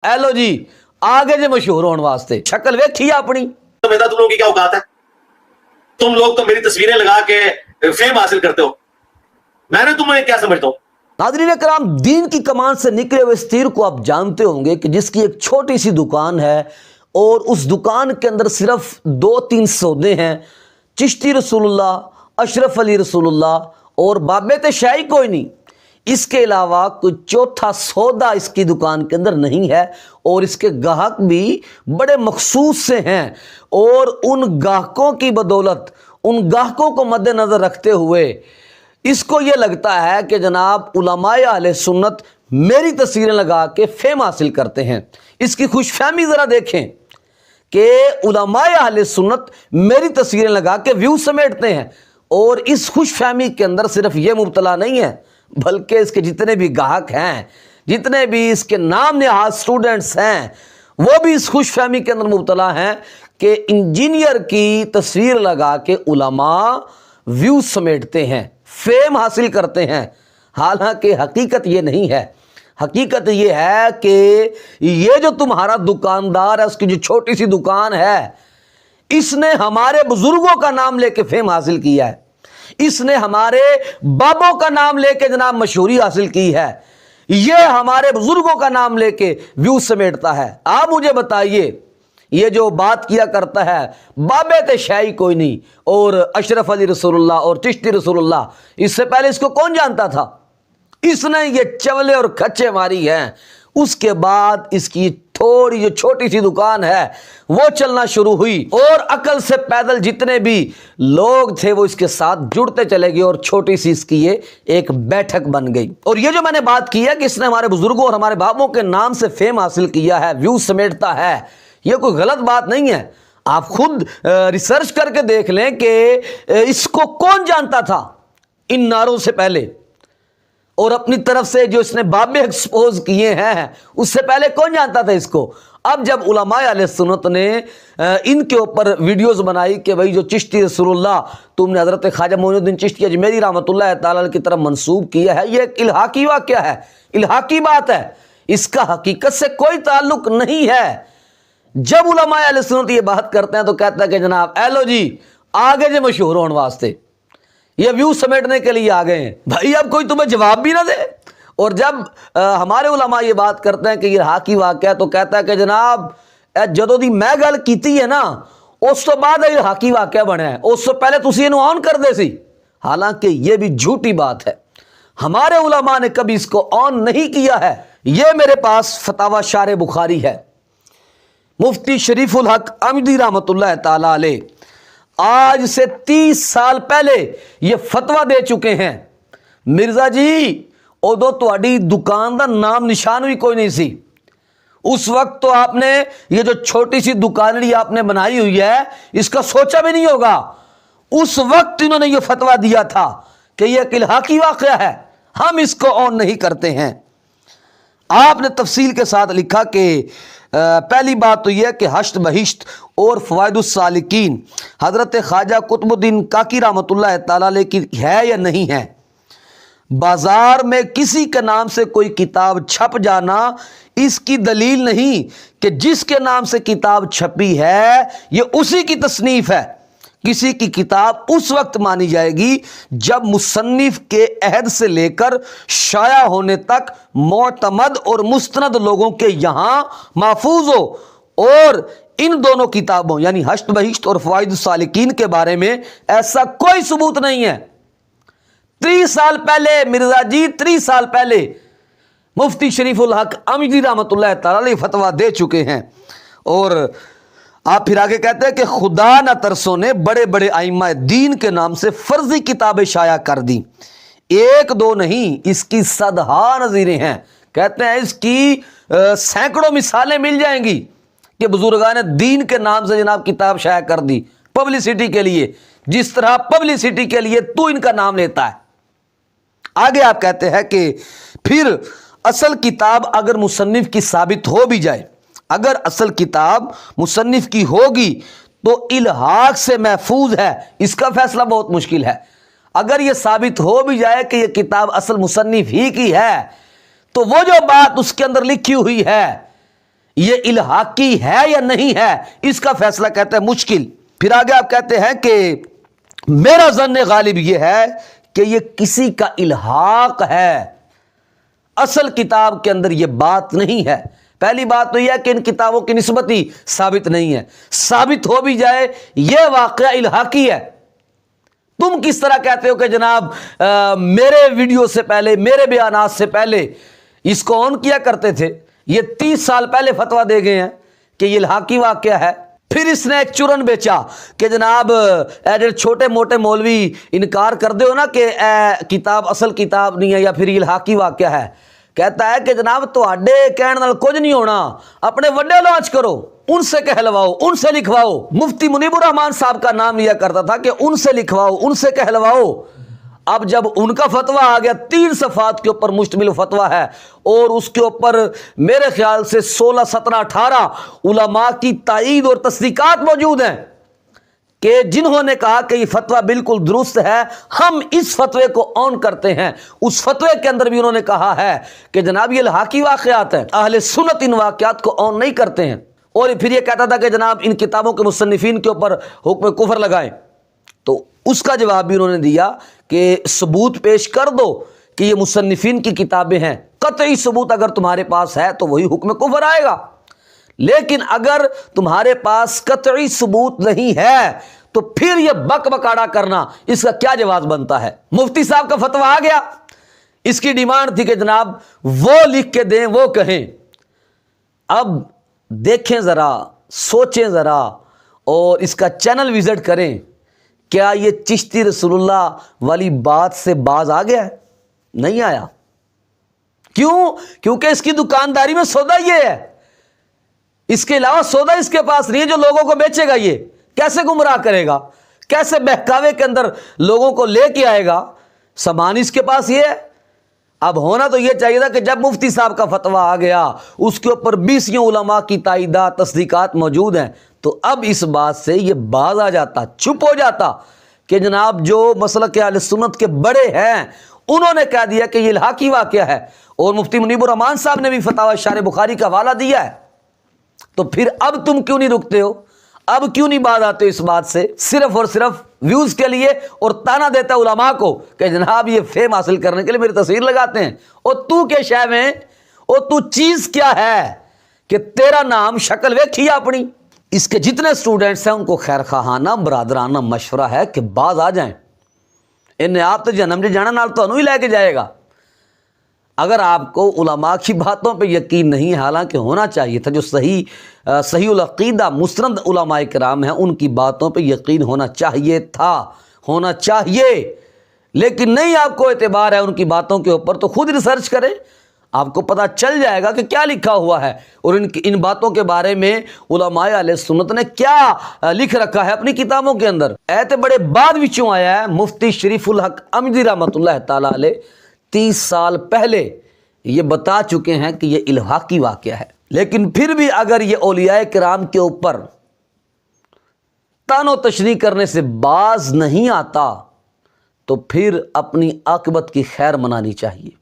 ए लो जी आगे जे मशहूर होने वास्ते शक्ल वेखी अपनी। तो बेटा तुम लोगों की क्या औकात है? तुम लोग तो मेरी तस्वीरें लगा के फेम हासिल करते हो, मैंने तुम्हें क्या समझता हूं? नाज़रीन कराम, दीन की कमान से निकले हुए इस तीर को आप जानते होंगे कि जिसकी एक छोटी सी दुकान है और उस दुकान के अंदर सिर्फ 2-3 सौदे हैं, चिश्ती रसूलुल्लाह, अशरफ अली रसूलुल्लाह और बाबे शाही कोई नहीं। इसके अलावा कोई चौथा सौदा इसकी दुकान के अंदर नहीं है और इसके गाहक भी बड़े मखसूस से हैं और उन गाहकों की बदौलत, उन गाहकों को मद्देनज़र रखते हुए इसको ये लगता है कि जनाब उलमाए अहले सुन्नत मेरी तस्वीरें लगा के फेम हासिल करते हैं। इसकी खुशफहमी ज़रा देखें कि उलमाए अहले सुन्नत मेरी तस्वीरें लगा के व्यू समेटते हैं और इस खुशफहमी के अंदर सिर्फ ये मुब्तला नहीं है बल्कि इसके जितने भी गाहक हैं, जितने भी इसके नाम नहाज स्टूडेंट्स हैं, वो भी इस खुशफहमी के अंदर मुब्तला हैं कि इंजीनियर की तस्वीर लगा के उलमा व्यू समेटते हैं, फेम हासिल करते हैं। हालांकि हकीकत ये नहीं है। हकीकत ये है कि ये जो तुम्हारा दुकानदार है, उसकी जो छोटी सी दुकान है, इसने हमारे बुजुर्गों का नाम लेके फेम हासिल किया है, इसने हमारे बाबों का नाम लेके जनाब मशहूरी हासिल की है, ये हमारे बुजुर्गों का नाम लेके व्यू समेटता है। आप मुझे बताइए, ये जो बात किया करता है बाबे शाही कोई नहीं और अशरफ अली रसूलुल्लाह और चिश्ती रसूलुल्लाह, इससे पहले इसको कौन जानता था? इसने ये चवले और खच्चे मारी हैं। उसके बाद इसकी थोड़ी जो छोटी सी दुकान है वो चलना शुरू हुई और अकल से पैदल जितने भी लोग थे वो इसके साथ जुड़ते चले गए और छोटी सी इसकी ये एक बैठक बन गई। और ये जो मैंने बात की है कि इसने हमारे बुजुर्गों और हमारे बापों के नाम से फेम हासिल किया है, व्यू समेटता है, ये कोई गलत बात नहीं है। आप खुद रिसर्च करके देख लें कि इसको कौन जानता था इन नारों से पहले, और अपनी तरफ से जो इसने बाबे एक्सपोज किए हैं उससे पहले कौन जानता था इसको। अब जब उलमाए अहले सुन्नत ने इनके ऊपर वीडियोस बनाई कि भाई जो चिश्ती रसूलुल्लाह तुमने हज़रत ख्वाजा मोइनुद्दीन चिश्ती अजमेरी रहमतुल्लाह तआला की तरफ मंसूब किया है, ये एक इल्हाकी वाक़या है, इल्हाकी बात है, इसका हकीकत से कोई ताल्लुक नहीं है। जब उलमाए अहले सुन्नत ये बात करते हैं तो कहता है कि जनाब ए लो जी आगे जे मशहूर होने वास्ते ये व्यू समेटने के लिए आ गए हैं। भाई अब कोई तुम्हें जवाब भी ना दे। और जब हमारे उलमा ये बात करते हैं कि ये हाकी वाक़या, तो कहता है कि जनाब जदों दी मैं गल कीती है ना उस तो बाद ये हाकी वाक़या बना है, उस तो पहले तुसी इन्हों ऑन कर दे सी। हालांकि ये भी झूठी बात है, हमारे उलमा ने कभी इसको ऑन नहीं किया है। ये मेरे पास फतावा शार बुखारी है, मुफ्ती शरीफुल हक अहमदी रहमतुल्लाह तआला अलैह आज से 30 साल पहले ये फतवा दे चुके हैं। मिर्जा जी उदो तुहाडी दुकान का नाम निशान भी कोई नहीं सी। उस वक्त तो आपने ये जो छोटी सी दुकानड़ी आपने बनाई हुई है इसका सोचा भी नहीं होगा। उस वक्त इन्होंने ये फतवा दिया था कि यह एक इल्हाकी वाक़या है, हम इसको ऑन नहीं करते हैं। आपने तफसील के साथ लिखा कि पहली बात तो यह कि हश्त बहिश्त और फ़वाइदुस सालिकीन हज़रत ख्वाजा कुतुबुद्दीन काकी रहमतुल्लाह तआला अलैह की है या नहीं है। बाज़ार में किसी के नाम से कोई किताब छप जाना इसकी दलील नहीं कि जिसके नाम से किताब छपी है ये उसी की तसनीफ़ है। किसी की किताब उस वक्त मानी जाएगी जब मुसन्निफ के अहद से लेकर शाया होने तक मोतमद और मुस्तनद लोगों के यहाँ महफूज हो। और इन दोनों किताबों यानी हश्त बहिश्त और फ़वाइदुस सालिकीन के बारे में ऐसा कोई सबूत नहीं है। 30 साल पहले मिर्जा जी, 30 साल पहले मुफ्ती शरीफुल हक अहमदी रहमतुल्लाह तआला अलैह फतवा दे चुके हैं। और आप फिर आगे कहते हैं कि खुदा न तरसों ने बड़े बड़े आइम्मा दीन के नाम से फर्जी किताबें शाया कर दी, एक दो नहीं इसकी सदहा नज़ीरें हैं। कहते हैं इसकी सैकड़ों मिसालें मिल जाएंगी कि बुजुर्गान दीन के नाम से जनाब किताब शाया कर दी पब्लिसिटी के लिए, जिस तरह पब्लिसिटी के लिए तू इनका नाम लेता है। आगे आप कहते हैं कि फिर असल किताब अगर मुसन्निफ की साबित हो भी जाए, अगर असल किताब मुसन्निफ की होगी तो इल्हाक से महफूज है, इसका फैसला बहुत मुश्किल है। अगर यह साबित हो भी जाए कि यह किताब असल मुसन्निफ ही की है तो वो जो बात उसके अंदर लिखी हुई है یہ الحاقی ہے یا نہیں ہے، اس کا فیصلہ کہتے ہیں مشکل۔ پھر آگے آپ کہتے ہیں کہ میرا ظن غالب یہ ہے کہ یہ کسی کا الحاق ہے، اصل کتاب کے اندر یہ بات نہیں ہے۔ پہلی بات تو یہ ہے کہ ان کتابوں کی نسبت ہی ثابت نہیں ہے، ثابت ہو بھی جائے یہ واقعہ الحاقی ہے۔ تم کس طرح کہتے ہو کہ جناب میرے ویڈیو سے پہلے، میرے بیانات سے پہلے اس کو آن کیا کرتے تھے، یہ 30 سال پہلے فتویٰ دے گئے ہیں کہ یہ الحاقی واقعہ ہے۔ پھر اس نے ایک چرن بیچا کہ جناب جو چھوٹے موٹے مولوی انکار کر دے ہو نا کہ کتاب اصل کتاب نہیں ہے یا پھر الحاقی واقعہ ہے، کہتا ہے کہ جناب تواڈے کہن نال کچھ نہیں ہونا، اپنے وڈے لانچ کرو، ان سے کہلواؤ، ان سے لکھواؤ۔ مفتی منیب الرحمان صاحب کا نام لیا کرتا تھا کہ ان سے لکھواؤ، ان سے کہلواؤ۔ اب جب ان کا فتویٰ آ گیا، 3 صفحات کے اوپر مشتمل فتویٰ ہے، اور اس کے اوپر میرے خیال سے 16 17 18 علماء کی تائید اور تصدیقات موجود ہیں کہ جنہوں نے کہا کہ یہ فتویٰ بالکل درست ہے، ہم اس فتوے کو آن کرتے ہیں۔ اس فتوے کے اندر بھی انہوں نے کہا ہے کہ جناب یہ الحاقی واقعات ہیں، اہل سنت ان واقعات کو آن نہیں کرتے ہیں۔ اور پھر یہ کہتا تھا کہ جناب ان کتابوں کے مصنفین کے اوپر حکم کفر لگائیں، تو اس کا جواب بھی انہوں نے دیا کہ ثبوت پیش کر دو کہ یہ مصنفین کی کتابیں ہیں، قطعی ثبوت اگر تمہارے پاس ہے تو وہی حکم کفر آئے گا، لیکن اگر تمہارے پاس قطعی ثبوت نہیں ہے تو پھر یہ بک بکاڑا کرنا، اس کا کیا جواز بنتا ہے؟ مفتی صاحب کا فتویٰ آ گیا، اس کی ڈیمانڈ تھی کہ جناب وہ لکھ کے دیں، وہ کہیں۔ اب دیکھیں ذرا، سوچیں ذرا، اور اس کا چینل وزٹ کریں، کیا یہ چشتی رسول اللہ والی بات سے باز آ گیا ہے؟ نہیں آیا۔ کیوں؟ کیونکہ اس کی دکانداری میں سودا یہ ہے، اس کے علاوہ سودا اس کے پاس نہیں ہے جو لوگوں کو بیچے گا۔ یہ کیسے گمراہ کرے گا، کیسے بہکاوے کے اندر لوگوں کو لے کے آئے گا؟ سامان اس کے پاس یہ ہے۔ اب ہونا تو یہ چاہیے تھا کہ جب مفتی صاحب کا فتویٰ آ گیا، اس کے اوپر 20 علماء کی تائیدات، تصدیقات موجود ہیں، تو اب اس بات سے یہ باز آ جاتا، چپ ہو جاتا کہ جناب جو مسلک اہل سنت کے بڑے ہیں انہوں نے کہہ دیا کہ یہ الحاقی واقعہ ہے، اور مفتی منیب الرحمان صاحب نے بھی فتاوی شارح بخاری کا حوالہ دیا ہے۔ تو پھر اب تم کیوں نہیں رکتے ہو؟ اب کیوں نہیں باز آتے اس بات سے؟ صرف اور صرف ویوز کے لیے، اور تانا دیتا ہے علماء کو کہ جناب یہ فیم حاصل کرنے کے لیے میری تصویر لگاتے ہیں۔ اور تو کے شے میں، اور تو چیز کیا ہے کہ تیرا نام شکل ویکھی اپنی؟ اس کے جتنے سٹوڈنٹس ہیں ان کو خیر خواہانہ برادرانہ مشورہ ہے کہ باز آ جائیں، انہیں آپ تو جنم جانا نال تو ہی لے کے جائے گا۔ اگر آپ کو علماء کی باتوں پہ یقین نہیں ہے، حالانکہ ہونا چاہیے تھا، جو صحیح العقیدہ مستند علماء کرام ہیں ان کی باتوں پہ یقین ہونا چاہیے تھا، ہونا چاہیے، لیکن نہیں آپ کو اعتبار ہے ان کی باتوں کے اوپر، تو خود ریسرچ کریں، آپ کو پتہ چل جائے گا کہ کیا لکھا ہوا ہے، اور ان باتوں کے بارے میں علماء اہل سنت نے کیا لکھ رکھا ہے اپنی کتابوں کے اندر۔ ایت بڑے بعد وچوں آیا ہے، مفتی شریف الحق امجدی رحمۃ اللہ تعالی علیہ 30 سال پہلے یہ بتا چکے ہیں کہ یہ الحاقی واقعہ ہے، لیکن پھر بھی اگر یہ اولیاء کرام کے اوپر طعن و تشریح کرنے سے باز نہیں آتا تو پھر اپنی عاقبت کی خیر منانی چاہیے۔